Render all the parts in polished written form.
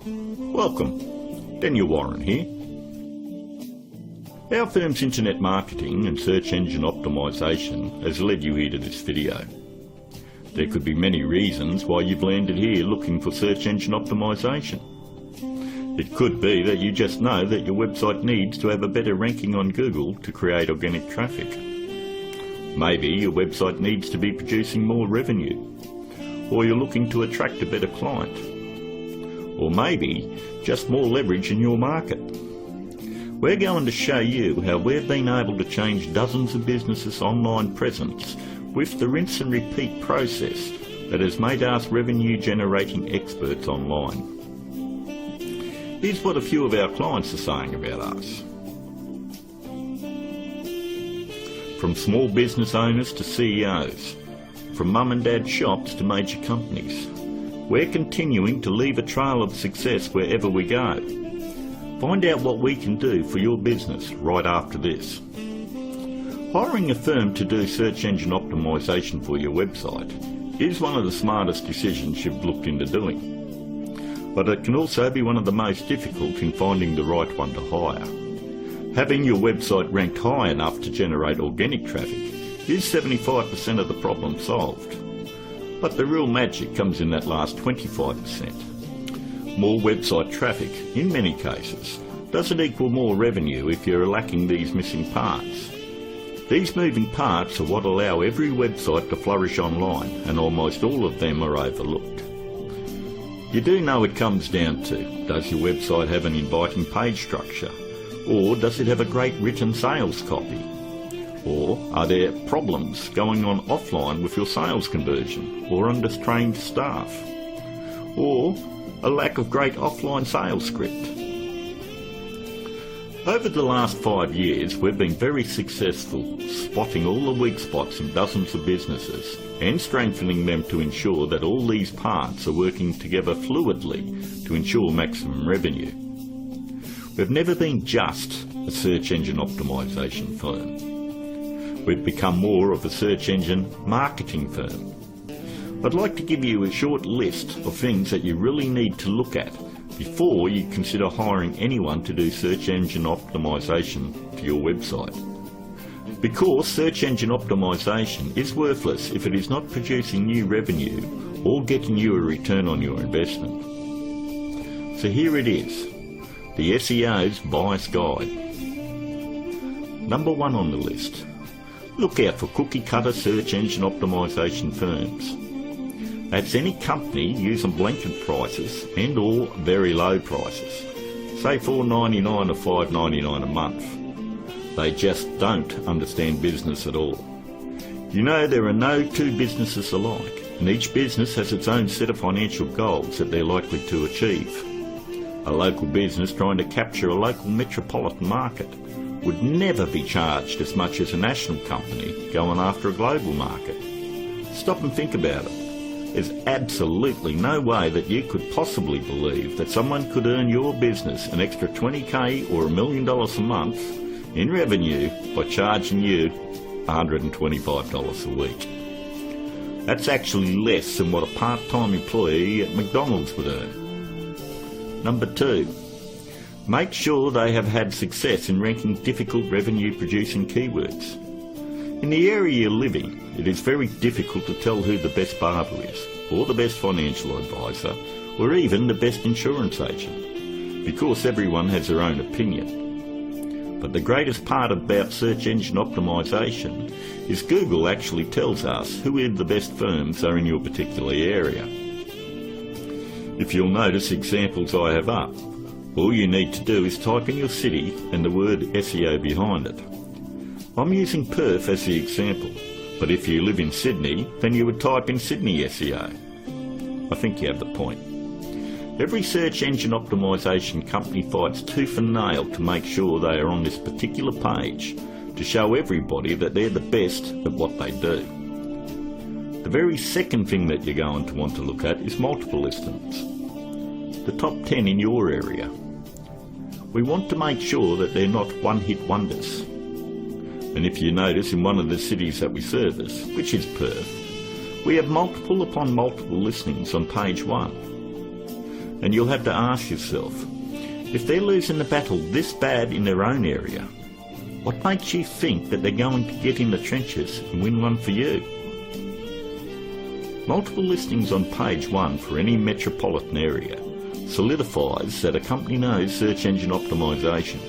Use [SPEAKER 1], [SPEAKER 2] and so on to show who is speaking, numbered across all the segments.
[SPEAKER 1] Welcome, Daniel Warren here. Our firm's internet marketing and search engine optimisation has led you here to this video. There could be many reasons why you've landed here looking for search engine optimisation. It could be that you just know that your website needs to have a better ranking on Google to create organic traffic. Maybe your website needs to be producing more revenue, or you're looking to attract a better client, or maybe just more leverage in your market. We're going to show you how we've been able to change dozens of businesses' online presence with the rinse and repeat process that has made us revenue generating experts online. Here's what a few of our clients are saying about us. From small business owners to CEOs, from mum and dad shops to major companies, we're continuing to leave a trail of success wherever we go. Find out what we can do for your business right after this. Hiring a firm to do search engine optimisation for your website is one of the smartest decisions you've looked into doing. But it can also be one of the most difficult in finding the right one to hire. Having your website ranked high enough to generate organic traffic is 75% of the problem solved. But the real magic comes in that last 25%. More website traffic, in many cases, doesn't equal more revenue if you're lacking these missing parts. These moving parts are what allow every website to flourish online, and almost all of them are overlooked. You do know it comes down to, does your website have an inviting page structure? Or does it have a great written sales copy? Or are there problems going on offline with your sales conversion, or undertrained staff? Or a lack of great offline sales script? Over the last 5 years, we've been very successful spotting all the weak spots in dozens of businesses and strengthening them to ensure that all these parts are working together fluidly to ensure maximum revenue. We've never been just a search engine optimisation firm. We've become more of a search engine marketing firm. I'd like to give you a short list of things that you really need to look at before you consider hiring anyone to do search engine optimisation for your website. Because search engine optimisation is worthless if it is not producing new revenue or getting you a return on your investment. So here it is, the SEO's Bias Guide. Number 1 on the list. Look out for cookie cutter search engine optimisation firms. That's any company using blanket prices and or very low prices, say $4.99 or $5.99 a month. They just don't understand business at all. You know, there are no two businesses alike, and each business has its own set of financial goals that they're likely to achieve. A local business trying to capture a local metropolitan market would never be charged as much as a national company going after a global market. Stop and think about it. There's absolutely no way that you could possibly believe that someone could earn your business an extra $20,000 or $1 million a month in revenue by charging you $125 a week. That's actually less than what a part-time employee at McDonald's would earn. Number 2, make sure they have had success in ranking difficult revenue-producing keywords. In the area you're living, it is very difficult to tell who the best barber is, or the best financial advisor, or even the best insurance agent, because everyone has their own opinion. But the greatest part about search engine optimisation is Google actually tells us who the best firms are in your particular area. If you'll notice examples I have up, all you need to do is type in your city and the word SEO behind it. I'm using Perth as the example, but if you live in Sydney, then you would type in Sydney SEO. I think you have the point. Every search engine optimisation company fights tooth and nail to make sure they are on this particular page to show everybody that they're the best at what they do. The very second thing that you're going to want to look at is multiple listings. The top 10 in your area. We want to make sure that they're not one-hit wonders. And if you notice, in one of the cities that we service, which is Perth, we have multiple upon multiple listings on page 1. And you'll have to ask yourself, if they're losing the battle this bad in their own area, what makes you think that they're going to get in the trenches and win one for you? Multiple listings on page 1 for any metropolitan area solidifies that a company knows search engine optimization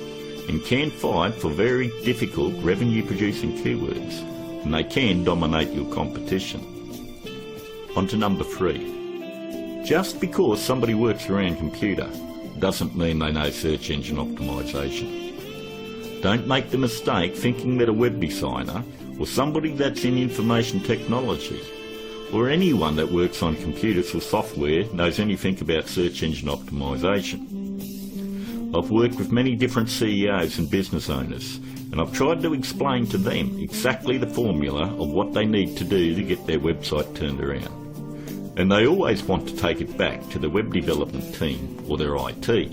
[SPEAKER 1] and can fight for very difficult revenue producing keywords, and they can dominate your competition. On to number 3. Just because somebody works around computer doesn't mean they know search engine optimization. Don't make the mistake thinking that a web designer or somebody that's in information technology or anyone that works on computers or software knows anything about search engine optimization. I've worked with many different CEOs and business owners, and I've tried to explain to them exactly the formula of what they need to do to get their website turned around. And they always want to take it back to the web development team or their IT.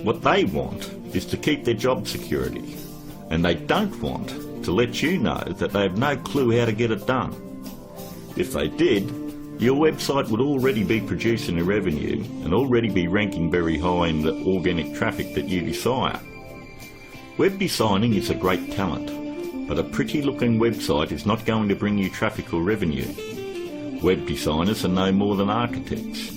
[SPEAKER 1] What they want is to keep their job security, and they don't want to let you know that they have no clue how to get it done. If they did, your website would already be producing a revenue and already be ranking very high in the organic traffic that you desire. Web designing is a great talent, but a pretty looking website is not going to bring you traffic or revenue. Web designers are no more than architects.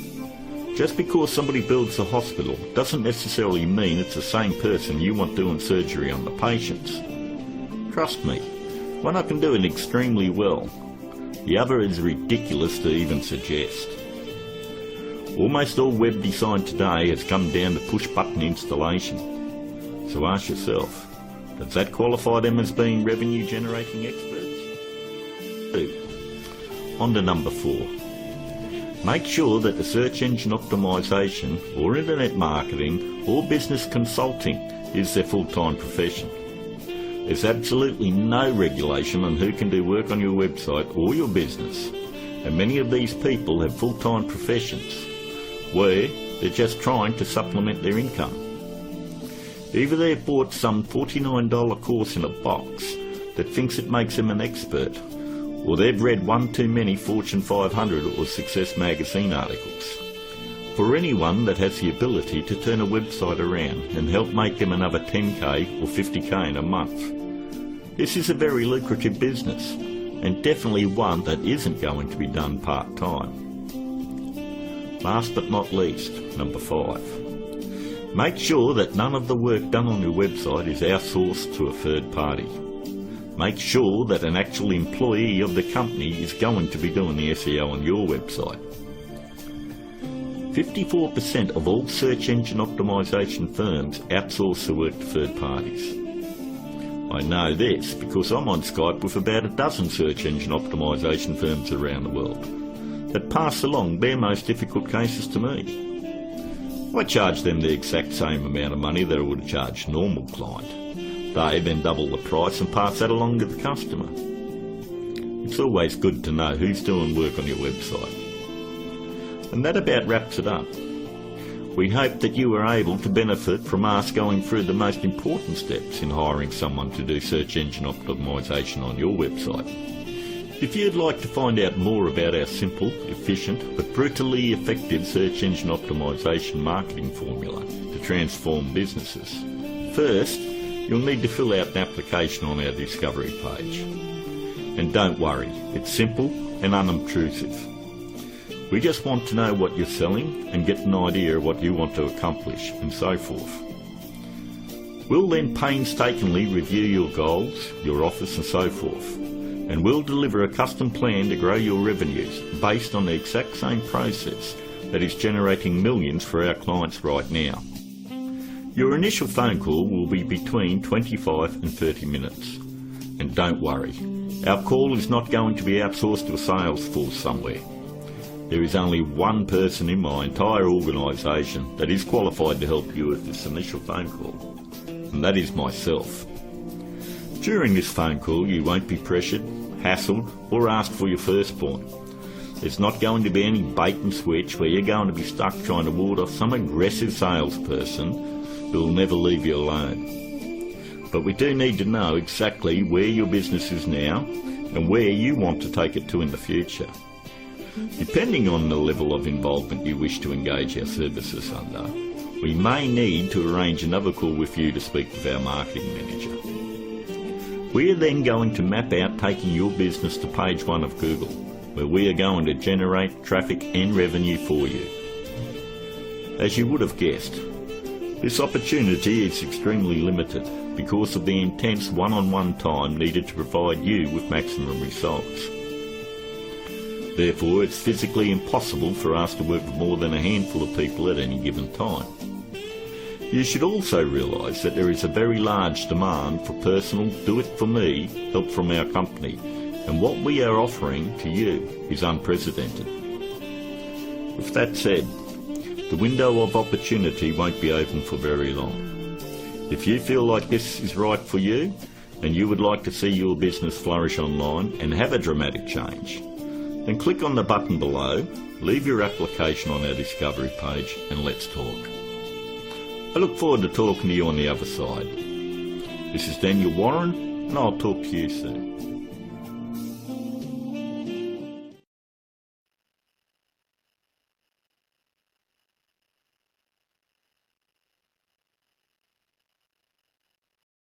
[SPEAKER 1] Just because somebody builds a hospital doesn't necessarily mean it's the same person you want doing surgery on the patients. Trust me, one I can do it extremely well. The other is ridiculous to even suggest. Almost all web design today has come down to push-button installation. So ask yourself, does that qualify them as being revenue-generating experts? 2. On to number 4. Make sure that the search engine optimization or internet marketing or business consulting is their full-time profession. There's absolutely no regulation on who can do work on your website or your business, and many of these people have full-time professions where they're just trying to supplement their income. Either they've bought some $49 course in a box that thinks it makes them an expert, or they've read one too many Fortune 500 or Success magazine articles. For anyone that has the ability to turn a website around and help make them another 10k or 50k in a month, this is a very lucrative business, and definitely one that isn't going to be done part-time. Last but not least, number 5. Make sure that none of the work done on your website is outsourced to a third party. Make sure that an actual employee of the company is going to be doing the SEO on your website. 54% of all search engine optimization firms outsource the work to third parties. I know this because I'm on Skype with about a dozen search engine optimization firms around the world that pass along their most difficult cases to me. I charge them the exact same amount of money that I would charge a normal client. They then double the price and pass that along to the customer. It's always good to know who's doing work on your website. And that about wraps it up. We hope that you were able to benefit from us going through the most important steps in hiring someone to do search engine optimization on your website. If you'd like to find out more about our simple, efficient but brutally effective search engine optimization marketing formula to transform businesses, first you'll need to fill out an application on our discovery page. And don't worry, it's simple and unobtrusive. We just want to know what you're selling and get an idea of what you want to accomplish and so forth. We'll then painstakingly review your goals, your offers and so forth, and we'll deliver a custom plan to grow your revenues based on the exact same process that is generating millions for our clients right now. Your initial phone call will be between 25 and 30 minutes. And don't worry, our call is not going to be outsourced to a sales force somewhere. There is only one person in my entire organisation that is qualified to help you with this initial phone call, and that is myself. During this phone call you won't be pressured, hassled or asked for your firstborn. There's not going to be any bait and switch where you're going to be stuck trying to ward off some aggressive salesperson who will never leave you alone. But we do need to know exactly where your business is now and where you want to take it to in the future. Depending on the level of involvement you wish to engage our services under, we may need to arrange another call with you to speak with our marketing manager. We are then going to map out taking your business to page 1 of Google, where we are going to generate traffic and revenue for you. As you would have guessed, this opportunity is extremely limited because of the intense one-on-one time needed to provide you with maximum results. Therefore, it's physically impossible for us to work with more than a handful of people at any given time. You should also realise that there is a very large demand for personal do-it-for-me help from our company, and what we are offering to you is unprecedented. With that said, the window of opportunity won't be open for very long. If you feel like this is right for you, and you would like to see your business flourish online and have a dramatic change, then click on the button below, leave your application on our discovery page, and let's talk. I look forward to talking to you on the other side. This is Daniel Warren, and I'll talk to you soon.